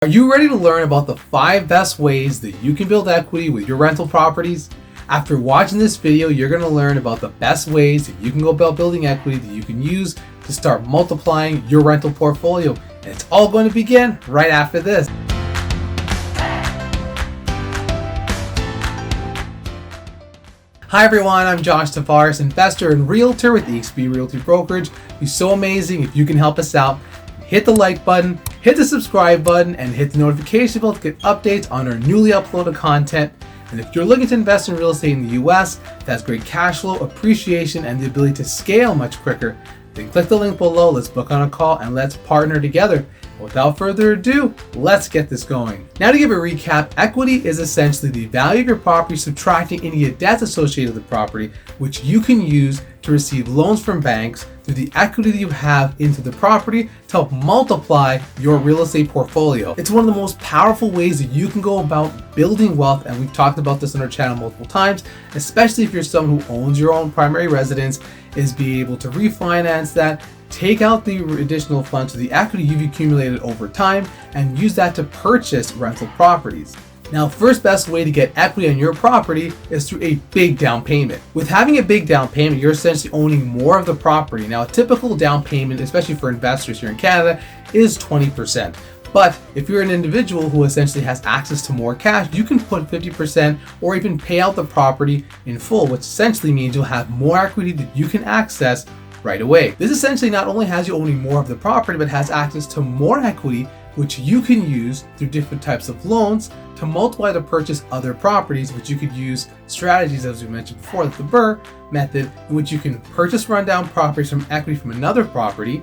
Are you ready to learn about the 5 best ways that you can build equity with your rental properties? After watching this video, you're going to learn about the best ways that you can go about building equity that you can use to start multiplying your rental portfolio. And it's all going to begin right after this. Hi everyone, I'm Josh Tavares, investor and realtor with eXp Realty Brokerage. It'd be so amazing if you can help us out. Hit the like button, hit the subscribe button, and hit the notification bell to get updates on our newly uploaded content. And if you're looking to invest in real estate in the US that has great cash flow, appreciation, and the ability to scale much quicker, then click the link below, let's book on a call, and let's partner together. Without further ado, let's get this going. Now to give a recap, equity is essentially the value of your property subtracting any debts associated with the property, which you can use to receive loans from banks through the equity that you have into the property to help multiply your real estate portfolio. It's one of the most powerful ways that you can go about building wealth, and we've talked about this on our channel multiple times, especially if you're someone who owns your own primary residence, is be able to refinance that, take out the additional funds to the equity you've accumulated over time, and use that to purchase rental properties. Now, first best way to get equity on your property is through a big down payment. With having a big down payment, you're essentially owning more of the property. Now, a typical down payment, especially for investors here in Canada, is 20%. But if you're an individual who essentially has access to more cash, you can put 50% or even pay out the property in full, which essentially means you'll have more equity that you can access right away. This essentially not only has you owning more of the property, but has access to more equity, which you can use through different types of loans to multiply to purchase other properties, which you could use strategies, as we mentioned before, like the BRRRR method, in which you can purchase rundown properties from equity from another property,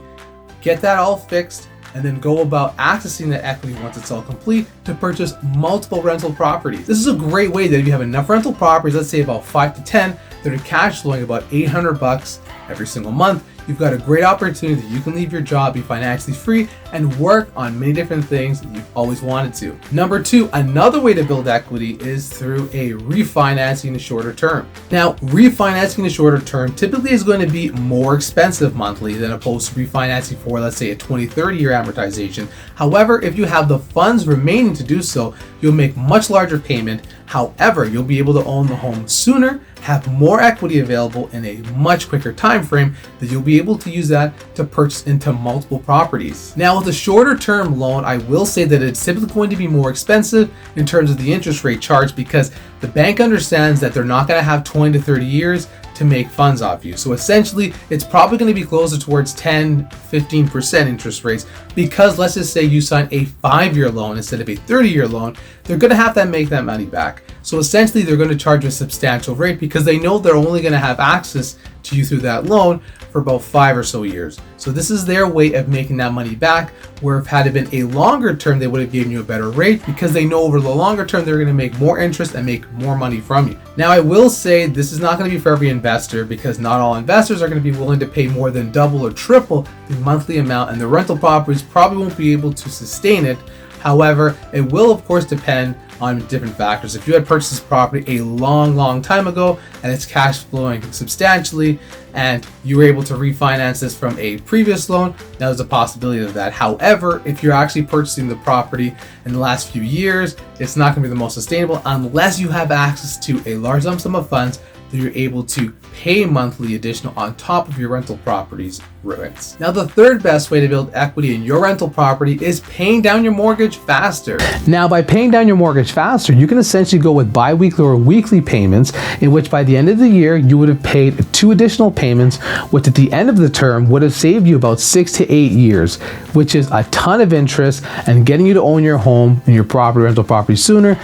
get that all fixed, and then go about accessing that equity once it's all complete to purchase multiple rental properties. This is a great way that if you have enough rental properties, let's say about 5 to 10, that are cash flowing about $800 every single month, you've got a great opportunity that you can leave your job, be financially free, and work on many different things that you've always wanted to. Number 2, another way to build equity is through a refinancing in the shorter term. Now, refinancing in the shorter term typically is going to be more expensive monthly than opposed to refinancing for, let's say, a 20-30 year amortization. However, if you have the funds remaining to do so, you'll make much larger payment. However, you'll be able to own the home sooner, have more equity available in a much quicker time frame, that you'll be able to use that to purchase into multiple properties. Now, with a shorter term loan, I will say that it's typically going to be more expensive in terms of the interest rate charged, because the bank understands that they're not going to have 20 to 30 years to make funds off you. So essentially, it's probably going to be closer towards 10-15% interest rates, because let's just say you sign a 5-year loan instead of a 30-year loan, they're going to have to make that money back. So essentially, they're going to charge a substantial rate because they know they're only going to have access to you through that loan for about 5 or so years. So this is their way of making that money back, where if had it been a longer term, they would have given you a better rate because they know over the longer term, they're going to make more interest and make more money from you. Now, I will say this is not going to be for every investor, because not all investors are going to be willing to pay more than double or triple the monthly amount, and the rental properties probably won't be able to sustain it. However, it will of course depend on different factors. If you had purchased this property a long time ago and it's cash flowing substantially, and you were able to refinance this from a previous loan, now there's a possibility of that. However, if you're actually purchasing the property in the last few years, it's not going to be the most sustainable unless you have access to a large lump sum of funds that you're able to pay monthly additional on top of your rental property's rents. Now, the third best way to build equity in your rental property is paying down your mortgage faster. Now, by paying down your mortgage faster, you can essentially go with bi-weekly or weekly payments, in which by the end of the year, you would have paid 2 additional payments, which at the end of the term would have saved you about 6 to 8 years, which is a ton of interest and getting you to own your home and your property, rental property sooner.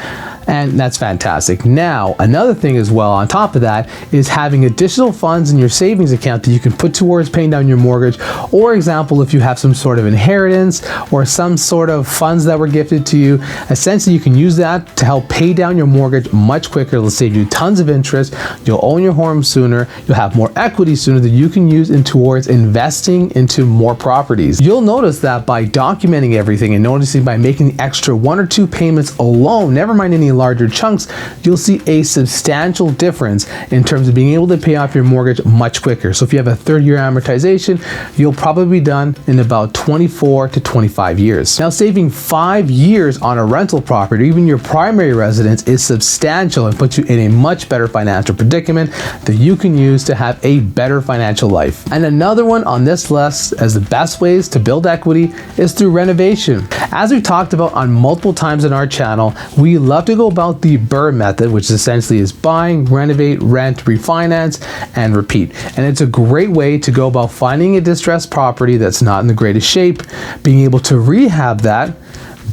And that's fantastic. Now, another thing as well on top of that is having additional funds in your savings account that you can put towards paying down your mortgage. Or example, if you have some sort of inheritance or some sort of funds that were gifted to you, essentially you can use that to help pay down your mortgage much quicker. It'll save you tons of interest. You'll own your home sooner. You'll have more equity sooner that you can use towards investing into more properties. You'll notice that by documenting everything and noticing by making the extra 1 or 2 payments alone, never mind any larger chunks, you'll see a substantial difference in terms of being able to pay off your mortgage much quicker. So if you have a 30-year amortization renovation, you'll probably be done in about 24 to 25 years. Now, saving 5 years on a rental property, even your primary residence, is substantial and puts you in a much better financial predicament that you can use to have a better financial life. And another one on this list as the best ways to build equity is through renovation. As we've talked about on multiple times in our channel, we love to go about the BRRRR method, which essentially is buying, renovate, rent, refinance, and repeat. And it's a great way to go about finding a distressed property that's not in the greatest shape, being able to rehab that,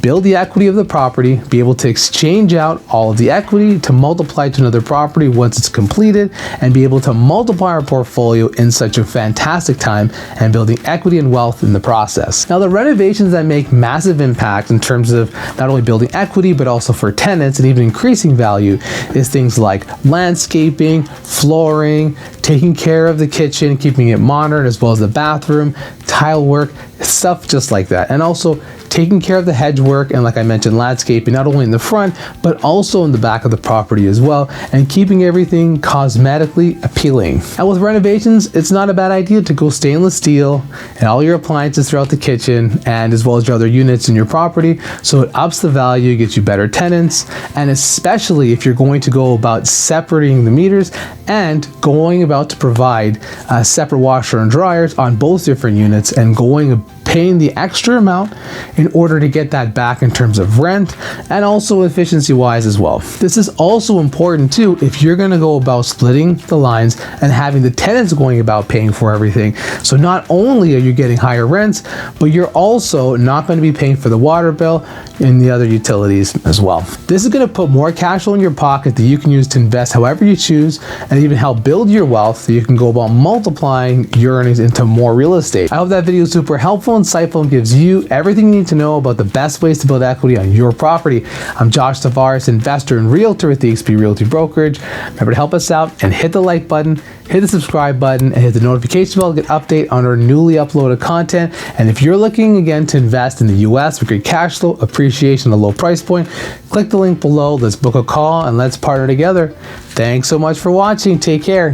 build the equity of the property, be able to exchange out all of the equity to multiply to another property once it's completed, and be able to multiply our portfolio in such a fantastic time and building equity and wealth in the process. Now, the renovations that make massive impact in terms of not only building equity but also for tenants and even increasing value is things like landscaping, flooring, taking care of the kitchen, keeping it modern, as well as the bathroom, tile work, stuff just like that. And also taking care of the hedge work and, like I mentioned, landscaping, not only in the front but also in the back of the property as well, and keeping everything cosmetically appealing. And with renovations, it's not a bad idea to go stainless steel and all your appliances throughout the kitchen and as well as your other units in your property, so it ups the value, gets you better tenants, and especially if you're going to go about separating the meters and going about to provide separate washer and dryers on both different units and paying the extra amount in order to get that back in terms of rent and also efficiency wise as well. This is also important too if you're going to go about splitting the lines and having the tenants going about paying for everything. So not only are you getting higher rents, but you're also not going to be paying for the water bill and the other utilities as well. This is going to put more cash flow in your pocket that you can use to invest however you choose and even help build your wealth so you can go about multiplying your earnings into more real estate. I hope that video is super helpful, insightful, and gives you everything you need to know about the best ways to build equity on your property. I'm Josh Tavares, investor and realtor with eXp Realty Brokerage. Remember to help us out and hit the like button, hit the subscribe button, and hit the notification bell to get update on our newly uploaded content. And if you're looking again to invest in the US with great cash flow, appreciation, and a low price point, click the link below. Let's book a call and let's partner together. Thanks so much for watching. Take care.